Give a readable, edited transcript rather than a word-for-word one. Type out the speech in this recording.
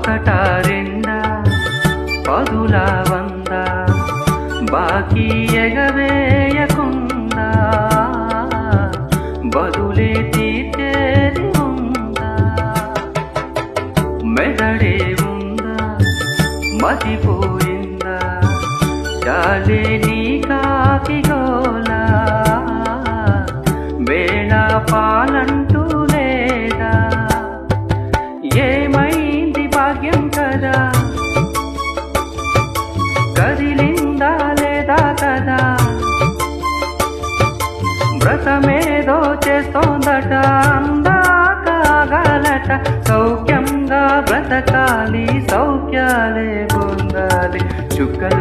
ఒకటా రెండా పదుల వంద బాకీ ఎగవేయకుండా బదులే తీర్చేది ఉందా? మెదడే ఉందా మతిపోయిందా చాలే నీ కాకి గోలా వేళ పాలంటూ లేదా ఏమైంది భాగ్యం కదా కదిలిందా లేదా కదా వ్రతమేదో చేస్తోందట అందాకాగలట సౌఖ్యంగా బ్రతకాలి సౌఖ్యాలే పొందాలి చుక్కలు